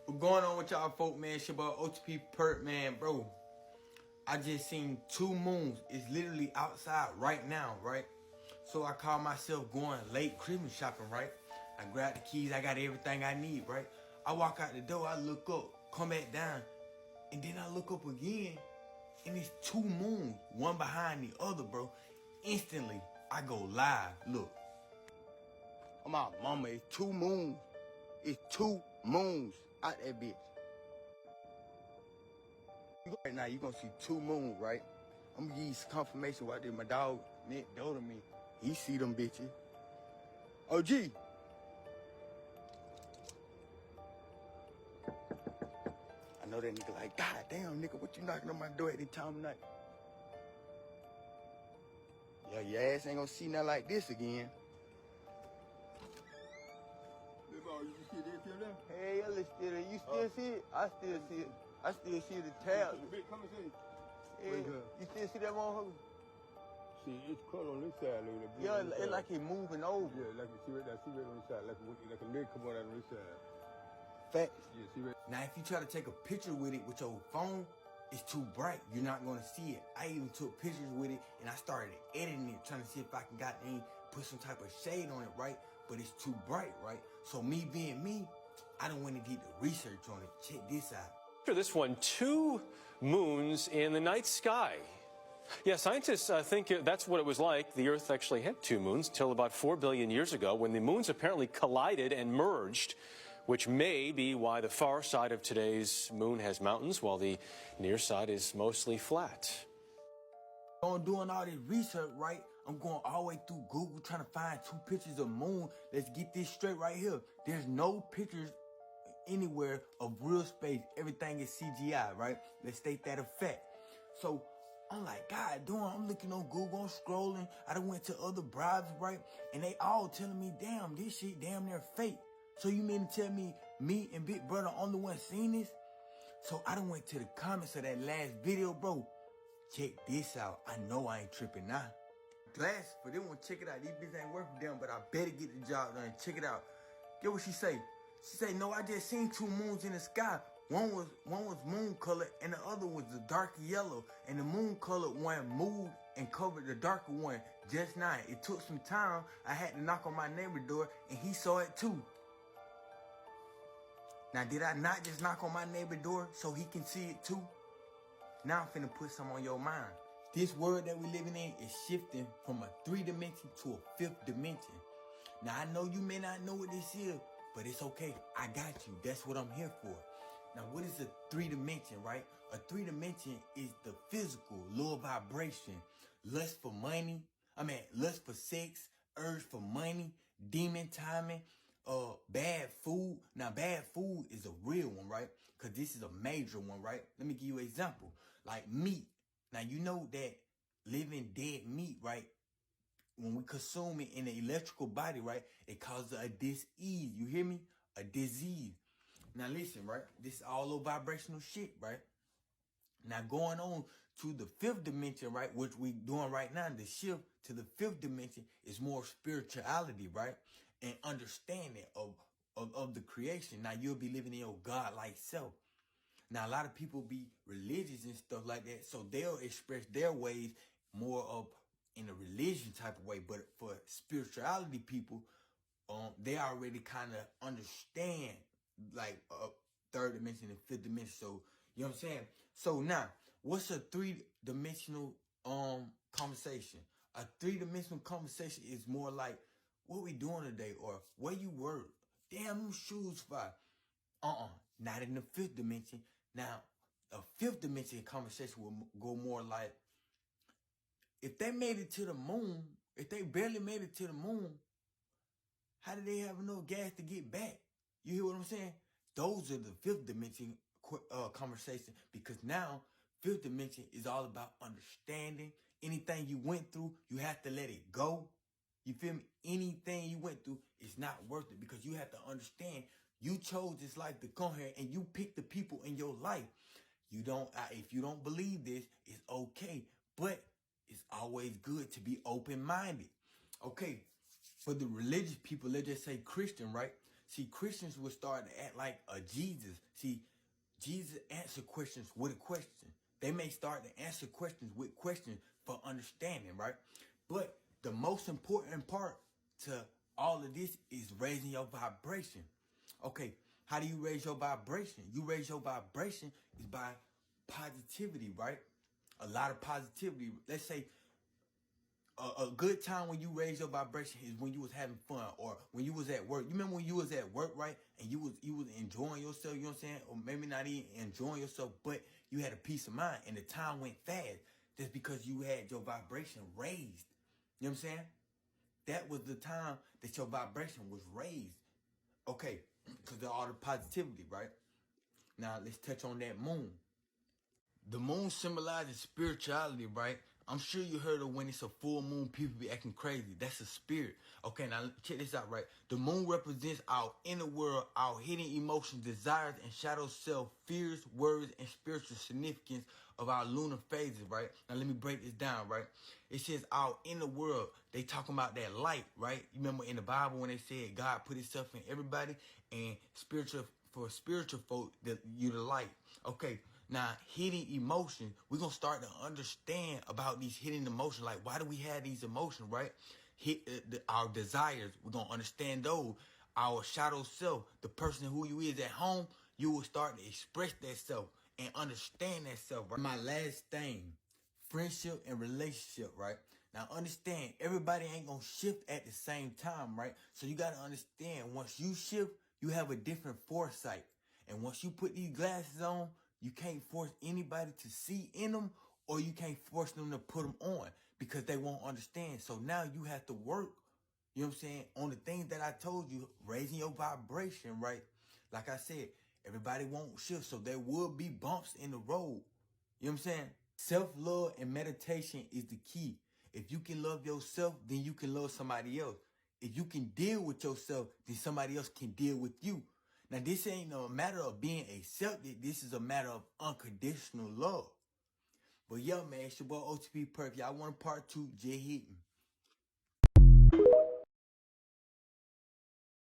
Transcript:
What's going on with y'all folk, man? It's your boy OTP Perk, man, bro. I just seen 2 moons. It's literally outside right now, right? So I call myself going late Christmas shopping, right? I grab the keys, I got everything I need, right? I walk out the door, I look up, come back down, and then I look up again, and it's 2 moons, one behind the other, bro. Instantly, I go live. Look. Oh, my mama, it's 2 moons. It's 2 moons out that bitch. Right now, you gonna see 2 moons, right? I'm gonna give you some confirmation right there. My dog next door to me, he see them bitches. OG. I know that nigga like, God damn, nigga, what you knocking on my door at this time of night? Yeah, your ass ain't gonna see nothing like this again. You see this here now? Hey, you still see it? I still see it. I still see the tab. Come and see. Hey, you still see that motherfucker? See, it's cut on this side, look. Yeah, it's like it moving over. Yeah, like you see right there, see right on this side, like a leg come out on this side. Facts. Yeah, see right. Now, if you try to take a picture with it with your phone, it's too bright. You're not gonna see it. I even took pictures with it and I started editing it, trying to see if I can put some type of shade on it, right? But it's too bright, right? So me being me, I don't want to get the research on it. Check this out. After this one, 2 moons in the night sky. Yeah, scientists think that's what it was like. The Earth actually had 2 moons until about 4 billion years ago, when the moons apparently collided and merged, which may be why the far side of today's moon has mountains, while the near side is mostly flat. I'm doing all this research, right? I'm going all the way through Google trying to find 2 pictures of moon. Let's get this straight right here. There's no pictures anywhere of real space. Everything is CGI, right? Let's state that a fact. So I'm like, God damn, I'm looking on Google, I'm scrolling. I done went to other browsers, right? And they all telling me, damn, this shit damn near fake. So you mean to tell me and Big Brother only one seen this? So I done went to the comments of that last video, bro. Check this out. I know I ain't tripping now. Glass for them one, check it out. These bitches ain't working for them, but I better get the job done. Check it out. Get what she say. She say, no, I just seen 2 moons in the sky. One was moon color and the other was the darker yellow. And the moon colored one moved and covered the darker one just now. It took some time. I had to knock on my neighbor's door and he saw it too. Now, did I not just knock on my neighbor's door so he can see it too? Now I'm finna put some on your mind. This world that we living in is shifting from a 3 dimension to a 5th dimension. Now, I know you may not know what this is, but it's okay. I got you. That's what I'm here for. Now, what is a 3 dimension, right? A 3 dimension is the physical, low vibration, lust for money. Lust for sex, urge for money, demon timing, bad food. Now, bad food is a real one, right? Because this is a major one, right? Let me give you an example. Like meat. Now, you know that living dead meat, right? When we consume it in the electrical body, right, it causes a disease. You hear me? A disease. Now listen, right? This is all low vibrational shit, right? Now going on to the 5th dimension, right, which we doing right now, the shift to the 5th dimension is more spirituality, right? And understanding of the creation. Now you'll be living in your God-like self. Now a lot of people be religious and stuff like that, so they'll express their ways more of in a religion type of way, but for spirituality people, they already kind of understand like 3rd dimension and 5th dimension. So you know what I'm saying? So now, what's a 3-dimensional conversation? A 3-dimensional conversation is more like what we doing today or where you work. Damn, them shoes fire. Not in the 5th dimension. Now, a 5th dimension conversation will go more like, if they made it to the moon, if they barely made it to the moon, how did they have enough gas to get back? You hear what I'm saying? Those are the 5th dimension conversation, because now 5th dimension is all about understanding. Anything you went through, you have to let it go. You feel me? Anything you went through is not worth it, because you have to understand you chose this life to come here and you picked the people in your life. You don't, if you don't believe this, it's okay. But it's always good to be open-minded. Okay, for the religious people, let's just say Christian, right? See, Christians will start to act like a Jesus. See, Jesus answered questions with a question. They may start to answer questions with questions for understanding, right? But the most important part to all of this is raising your vibration. Okay, how do you raise your vibration? You raise your vibration is by positivity, right? A lot of positivity. Let's say a good time when you raise your vibration is when you was having fun or when you was at work. You remember when you was at work, right? And you was enjoying yourself, you know what I'm saying? Or maybe not even enjoying yourself, but you had a peace of mind and the time went fast. That's because you had your vibration raised. You know what I'm saying? That was the time that your vibration was raised. Okay, because of all the positivity, right? Now let's touch on that moon. The moon symbolizes spirituality, right? I'm sure you heard of when it's a full moon, people be acting crazy. That's a spirit. Okay, now check this out, right? The moon represents our inner world, our hidden emotions, desires, and shadow self, fears, worries, and spiritual significance of our lunar phases, right? Now let me break this down, right? It says our inner world. They talking about that light, right? You remember in the Bible when they said God put himself in everybody, and for spiritual folk, you the light. Okay. Now, hidden emotions, we're going to start to understand about these hidden emotions. Like, why do we have these emotions, right? Our desires, we're going to understand those. Our shadow self, the person who you is at home, you will start to express that self and understand that self, right? My last thing, friendship and relationship, right? Now, understand, everybody ain't going to shift at the same time, right? So you got to understand, once you shift, you have a different foresight. And once you put these glasses on, you can't force anybody to see in them, or you can't force them to put them on because they won't understand. So now you have to work, you know what I'm saying, on the things that I told you, raising your vibration, right? Like I said, everybody won't shift, so there will be bumps in the road. You know what I'm saying? Self-love and meditation is the key. If you can love yourself, then you can love somebody else. If you can deal with yourself, then somebody else can deal with you. Now, this ain't a matter of being accepted. This is a matter of unconditional love. But yeah, man, it's your boy OTP Perf. Y'all want a part 2? J hit me.